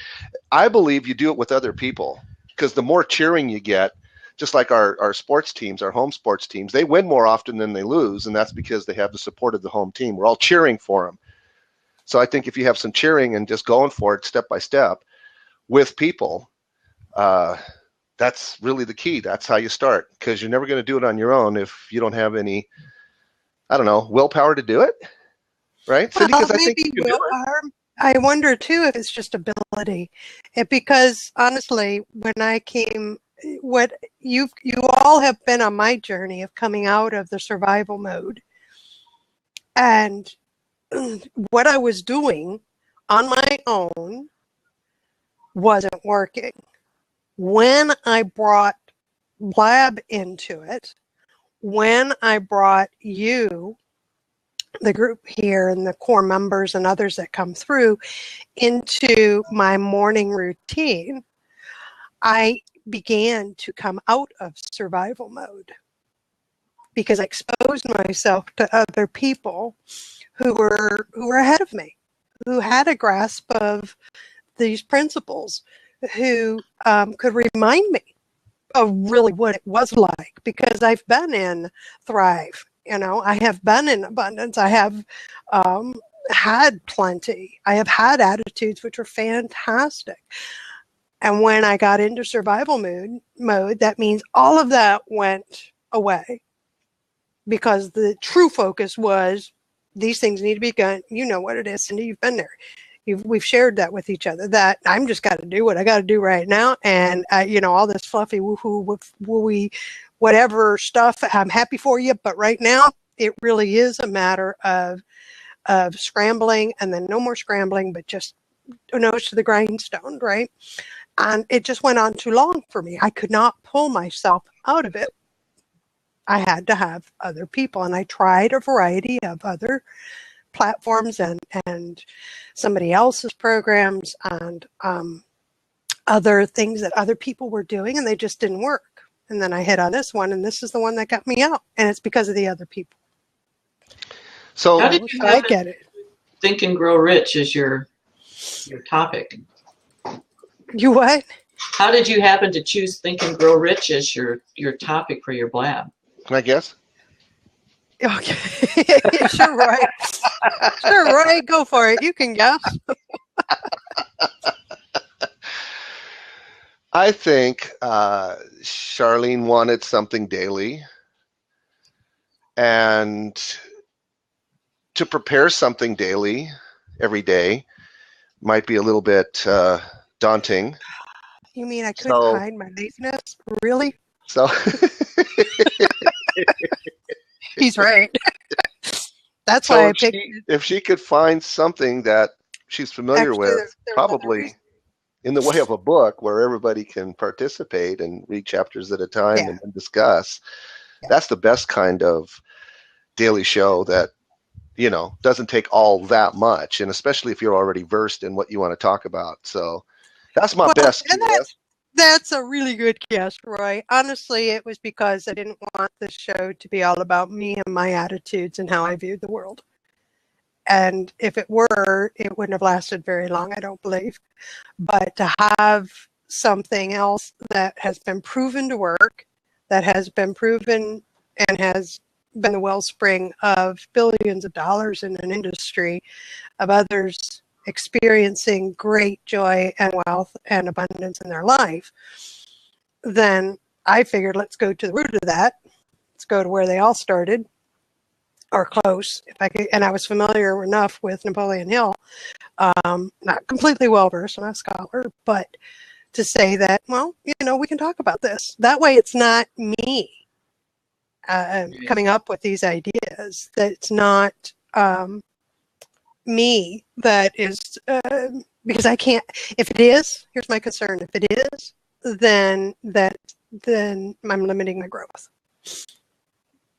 I believe you do it with other people, because the more cheering you get, just like our sports teams, our home sports teams, they win more often than they lose, and that's because they have the support of the home team. We're all cheering for them. So I think if you have some cheering and just going for it step by step with people, that's really the key. That's how you start, because you're never going to do it on your own if you don't have any, willpower to do it, right? Cindy, because I think you can do it. I wonder too if it's just ability, because honestly, when I came, what you all have been on my journey of coming out of the survival mode, and what I was doing on my own wasn't working. When I brought Lab into it, when I brought you, the group here and the core members and others that come through, into my morning routine, I began to come out of survival mode, because I exposed myself to other people who were ahead of me, who had a grasp of these principles, who could remind me of really what it was like, because I've been in Thrive. I have been in abundance. I have had plenty. I have had attitudes which were fantastic. And when I got into survival mode, that means all of that went away, because the true focus was these things need to be done. You know what it is, Cindy. You've been there. We've shared that with each other, that I'm just got to do what I got to do right now. And, all this fluffy woohoo, wooey, whatever stuff, I'm happy for you. But right now, it really is a matter of scrambling, and then no more scrambling, but just nose to the grindstone, right? And it just went on too long for me. I could not pull myself out of it. I had to have other people, and I tried a variety of other platforms and somebody else's programs and other things that other people were doing, and they just didn't work. And then I hit on this one, and this is the one that got me out, and it's because of the other people. So how did you I get it. Think and Grow Rich is your topic? You what? How did you happen to choose Think and Grow Rich as your topic for your blab? Can I guess? Okay. Sure, right. Sure, right. Go for it. You can guess. I think Charlene wanted something daily, and to prepare something daily every day might be a little bit daunting. You mean I couldn't hide my laziness? Really? So he's right. That's why I picked. If she could find something that she's familiar with, probably in the way of a book where everybody can participate and read chapters at a time and discuss, that's the best kind of daily show that, you know, doesn't take all that much, and especially if you're already versed in what you want to talk about. So that's my best guess. That's a really good guess, Roy. Honestly, it was because I didn't want the show to be all about me and my attitudes and how I viewed the world. And if it were, it wouldn't have lasted very long, I don't believe. But to have something else that has been proven to work, that has been proven and has been the wellspring of billions of dollars in an industry, of others experiencing great joy and wealth and abundance in their life, then I figured, let's go to the root of that. Let's go to where they all started, or close, if I could. And I was familiar enough with Napoleon Hill, not completely well-versed, I'm not a scholar, but to say that, well, you know, we can talk about this. That way it's not me coming up with these ideas, that it's not me that is, because I can't, if it is, here's my concern, if it is, then I'm limiting my growth.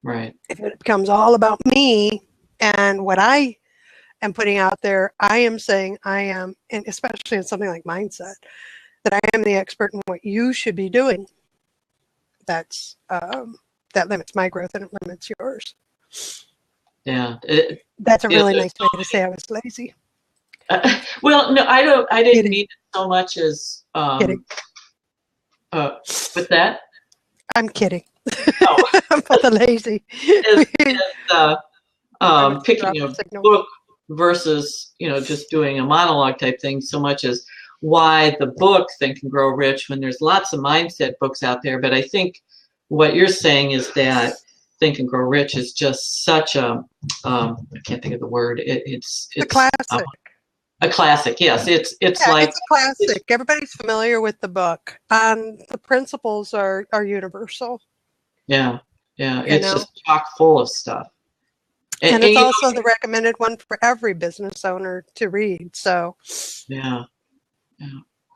Right. If it becomes all about me and what I am putting out there, I am saying I am, and especially in something like mindset, that I am the expert in what you should be doing. That's that limits my growth and it limits yours. Yeah. That's a really nice way to say I was lazy. Well, no, I didn't mean it so much as kidding. With that. I'm kidding. Oh. I'm not the lazy. Picking a book versus, you know, just doing a monologue type thing, so much as why the book Think and Grow Rich, when there's lots of mindset books out there. But I think what you're saying is that Think and Grow Rich is just such a I can't think of the word. It's a classic. A classic, yes. It's like it's a classic. Everybody's familiar with the book. The principles are universal. Yeah. It's just chock full of stuff. And it's also the recommended one for every business owner to read. So yeah.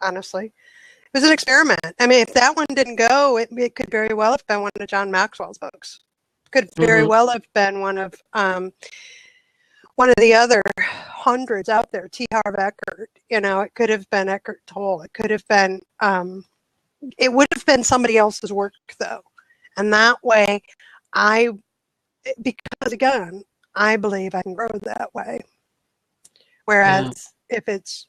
Honestly, it was an experiment. I mean, if that one didn't go, it could very well have been one of John Maxwell's books. Could very well have been one of the other hundreds out there. T. Harv Eckert. You know, it could have been Eckhart Tolle. It could have been. It would have been somebody else's work, though, and that way, because again, I believe I can grow that way. Whereas if it's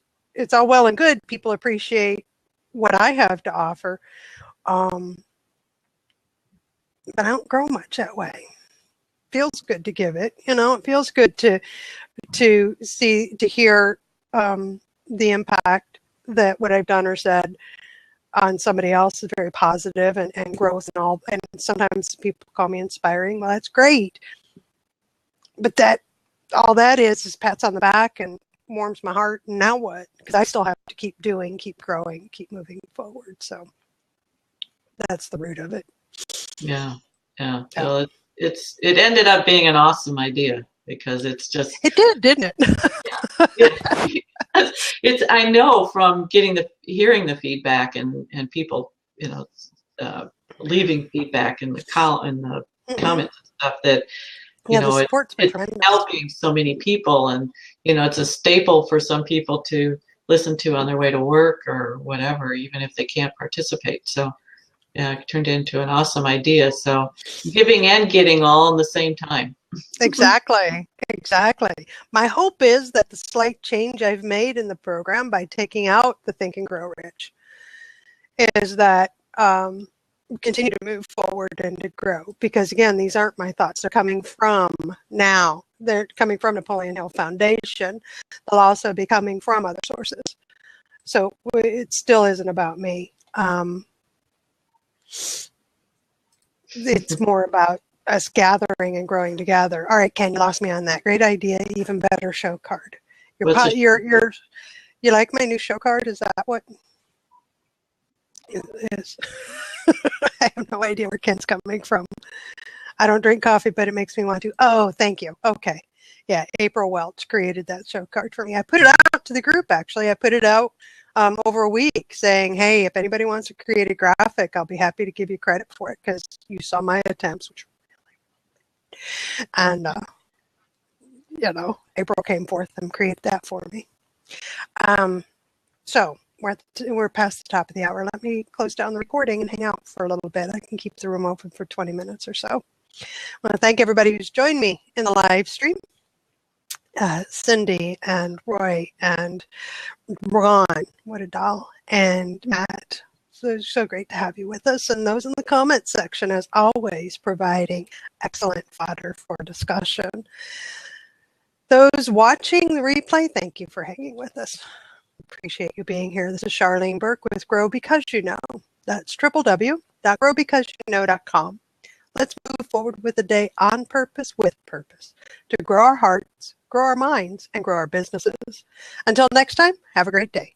all well and good, people appreciate what I have to offer. But I don't grow much that way. Feels good to give it, you know. It feels good to hear the impact that what I've done or said on somebody else is very positive and growth and all. And sometimes people call me inspiring. Well, that's great, but all that is pats on the back and warms my heart. And now what? Because I still have to keep doing, keep growing, keep moving forward. So that's the root of it. Yeah. Well, it ended up being an awesome idea because it's just. It did, didn't it? It's. I know from hearing the feedback and people, you know, leaving feedback in the comments and stuff that. You know, it's helping so many people, and you know, it's a staple for some people to listen to on their way to work or whatever, even if they can't participate. So, yeah, it turned into an awesome idea. So, giving and getting all in the same time. Exactly. My hope is that the slight change I've made in the program by taking out the Think and Grow Rich is that continue to move forward and to grow, because again, these aren't my thoughts. They're coming from now. They're coming from Napoleon Hill Foundation. They'll also be coming from other sources. So it still isn't about me. It's more about us gathering and growing together. All right, Ken, you lost me on that. Great idea. Even better show card. You like my new show card? Is that what it is? I have no idea where Ken's coming from. I don't drink coffee, but it makes me want to. Oh, thank you. Okay. Yeah, April Welch created that show card for me. I put it out to the group, actually. I put it out over a week saying, hey, if anybody wants to create a graphic, I'll be happy to give you credit for it because you saw my attempts, which were really, and April came forth and created that for me. So we're past the top of the hour. Let me close down the recording and hang out for a little bit. I can keep the room open for 20 minutes or so. I want to thank everybody who's joined me in the live stream. Cindy and Roy and Ron, what a doll, and Matt. So great to have you with us. And those in the comments section, as always, providing excellent fodder for discussion. Those watching the replay, thank you for hanging with us. Appreciate you being here. This is Charlene Burke with Grow Because You Know. That's www.growbecauseyouKnow.com. Let's move forward with the day on purpose, with purpose, to grow our hearts, grow our minds, and grow our businesses. Until next time, have a great day.